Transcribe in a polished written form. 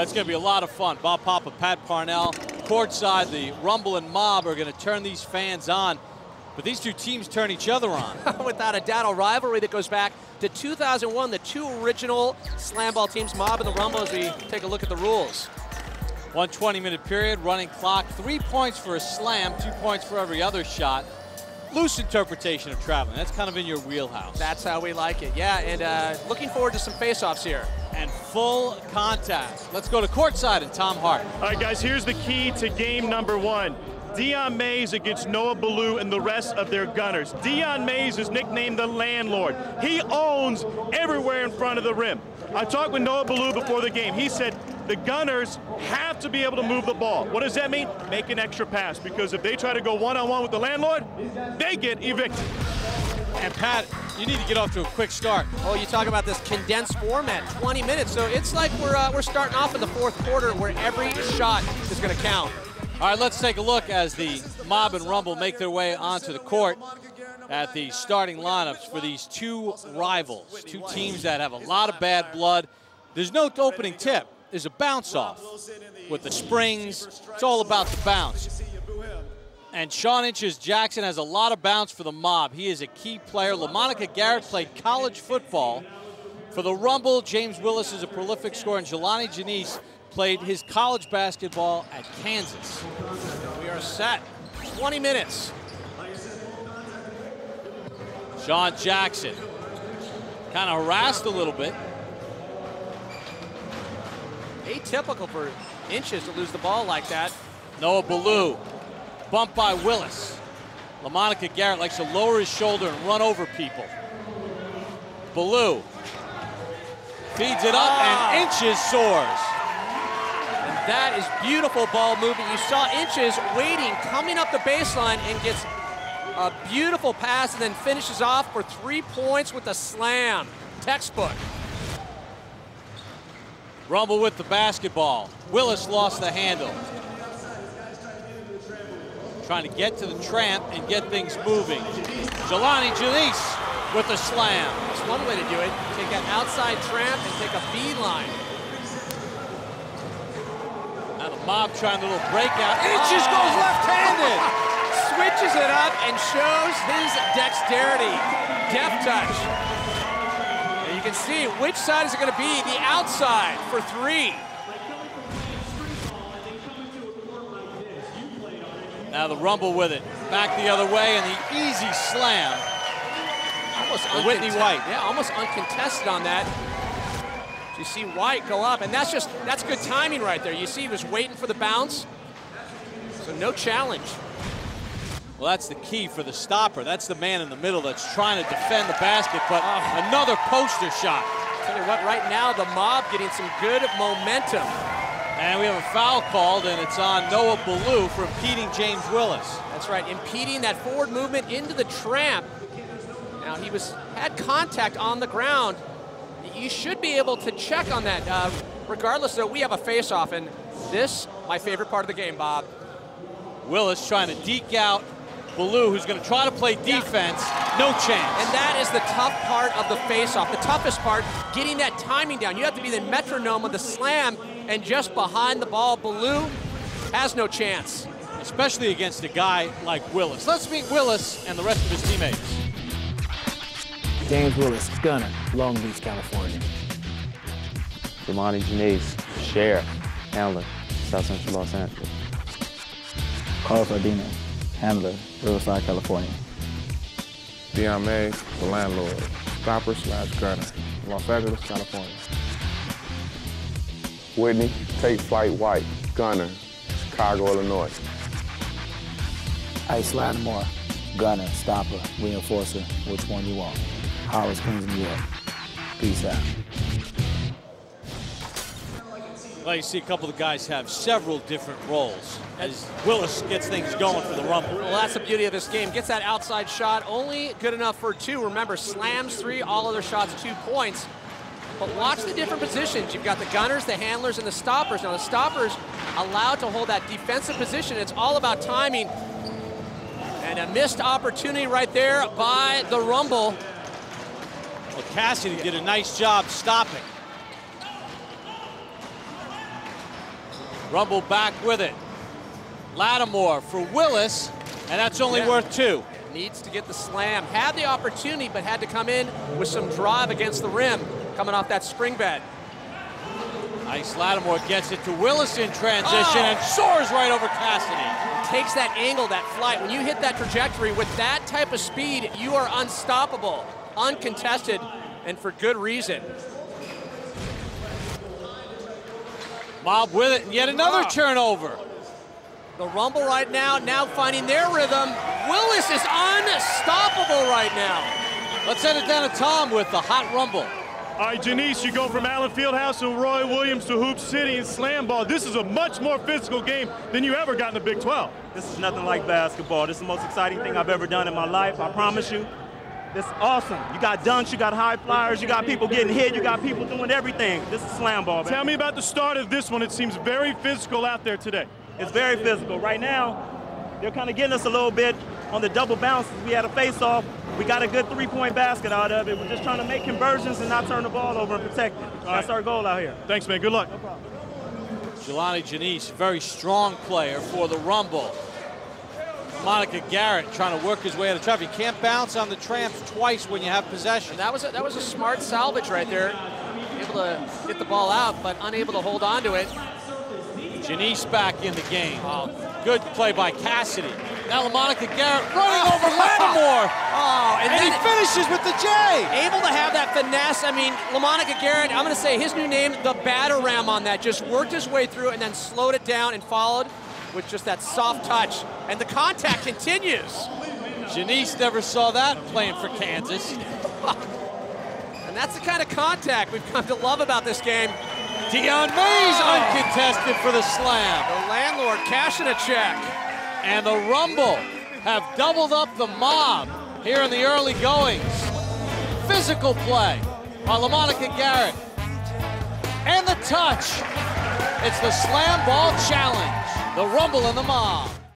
It's going to be a lot of fun. Bob Papa, Pat Parnell, courtside. The Rumble and Mob are going to turn these fans on. But these two teams turn each other on. Without a doubt, a rivalry that goes back to 2001, the two original SlamBall teams, Mob and the Rumble, as we take a look at the rules. 1 20-minute period, running clock, 3 points for a slam, 2 points for every other shot. Loose interpretation of traveling. That's kind of in your wheelhouse. That's how we like it, yeah, and looking forward to some face-offs here. And full contact. Let's go to courtside and Tom Hart. All right, guys, here's the key to game number 1. Dion Mays against Noah Ballou and the rest of their gunners. Dion Mays is nicknamed the landlord. He owns everywhere in front of the rim. I talked with Noah Ballou before the game. He said the gunners have to be able to move the ball. What does that mean? Make an extra pass, because if they try to go one-on-one with the landlord, they get evicted. And Pat, you need to get off to a quick start. Oh, you talk about this condensed format, 20 minutes. So it's like we're starting off in the fourth quarter where every shot is going to count. All right, let's take a look as the Mob and Rumble make their way onto the court at the starting lineups for these two rivals, two teams that have a lot of bad blood. There's no opening tip. There's a bounce off with the springs. It's all about the bounce. And Sean Inches Jackson has a lot of bounce for the Mob. He is a key player. LaMonica Garrett played college football. For the Rumble, James Willis is a prolific scorer, and Jelani Janice played his college basketball at Kansas. We are set. 20 minutes. Sean Jackson kind of harassed a little bit. Atypical for Inches to lose the ball like that. Noah Ballou, bumped by Willis. LaMonica Garrett likes to lower his shoulder and run over people. Ballou feeds it up, and Inches soars. And that is beautiful ball movement. You saw Inches waiting, coming up the baseline, and gets a beautiful pass and then finishes off for 3 points with a slam. Textbook. Rumble with the basketball. Willis lost the handle. Trying to get to the tramp and get things moving. Jelani Janice with a slam. That's one way to do it. Take an outside tramp and take a beeline. Now the Mob trying a little breakout. Inches goes left-handed. Switches it up and shows his dexterity. Deft touch. And you can see which side is it going to be. The outside for 3. Now the Rumble with it. Back the other way, and the easy slam. Almost Whitney White. Yeah, almost uncontested on that. So you see White go up, and that's good timing right there. You see he was waiting for the bounce. So no challenge. Well, that's the key for the stopper. That's the man in the middle that's trying to defend the basket, but another poster shot. Tell you what, right now the Mob getting some good momentum. And we have a foul called, and it's on Noah Ballou for impeding James Willis. That's right, impeding that forward movement into the tramp. Now he had contact on the ground. You should be able to check on that. Regardless, though, we have a face-off, and this, my favorite part of the game, Bob. Willis trying to deke out Ballou, who's going to try to play defense. No chance. And that is the tough part of the face-off. The toughest part, getting that timing down. You have to be the metronome of the slam, and just behind the ball, Ballou has no chance. Especially against a guy like Willis. Let's meet Willis and the rest of his teammates. James Willis, gunner, Long Beach, California. Jelani Janice, sheriff, handler, South Central Los Angeles. Carlos Ardina, handler, Riverside, California. Dion Mays, the landlord, stopper / gunner, Los Angeles, California. Whitney, Take Flight White, gunner, Chicago, Illinois. Ice Lattimore, gunner, stopper, reinforcer, which one you want? Hollis, Queens, New York. Peace out. Well, you see a couple of guys have several different roles as Willis gets things going for the Rumble. Well, that's the beauty of this game. Gets that outside shot, only good enough for 2. Remember, slams 3, all other shots 2 points. But watch the different positions. You've got the gunners, the handlers, and the stoppers. Now, the stoppers allowed to hold that defensive position. It's all about timing. And a missed opportunity right there by the Rumble. Well, Cassidy did a nice job stopping. Rumble back with it. Lattimore for Willis, and that's only worth 2. Needs to get the slam. Had the opportunity, but had to come in with some drive against the rim, coming off that spring bed. Nice. Lattimore gets it to Willis in transition and soars right over Cassidy. Takes that angle, that flight. When you hit that trajectory with that type of speed, you are unstoppable, uncontested, and for good reason. Mob with it, and yet another turnover. The Rumble right now finding their rhythm. Willis is unstoppable right now. Let's send it down to Tom with the hot Rumble. All right, Janice, you go from Allen Fieldhouse and Roy Williams to Hoop City and Slam Ball. This is a much more physical game than you ever got in the Big 12. This is nothing like basketball. This is the most exciting thing I've ever done in my life, I promise you. This is awesome. You got dunks, you got high flyers, you got people getting hit, you got people doing everything. This is Slam Ball, man. Tell me about the start of this one. It seems very physical out there today. It's very physical. Right now, they're kind of getting us a little bit on the double bounces. We had a face-off. We got a good three-point basket out of it. We're just trying to make conversions and not turn the ball over and protect it. That's our goal out here. Thanks, man. Good luck. No problem. Jelani Janice, very strong player for the Rumble. Monica Garrett trying to work his way out of traffic. You can't bounce on the tramps twice when you have possession. And that was a smart salvage right there. Able to get the ball out, but unable to hold on to it. Janice back in the game. Good play by Cassidy. Now LaMonica Garrett running over Lattimore. And he finishes with the J. Able to have that finesse. I mean, LaMonica Garrett, I'm going to say his new name, the batter-ram on that. Just worked his way through and then slowed it down and followed with just that soft touch. And the contact continues. Janice never saw that playing for Kansas. And that's the kind of contact we've come to love about this game. Dion Mays uncontested for the slam. The landlord cashing a check. And the Rumble have doubled up the Mob here in the early goings. Physical play by LaMonica Garrett. And the touch. It's the Slam Ball Challenge. The Rumble and the Mob.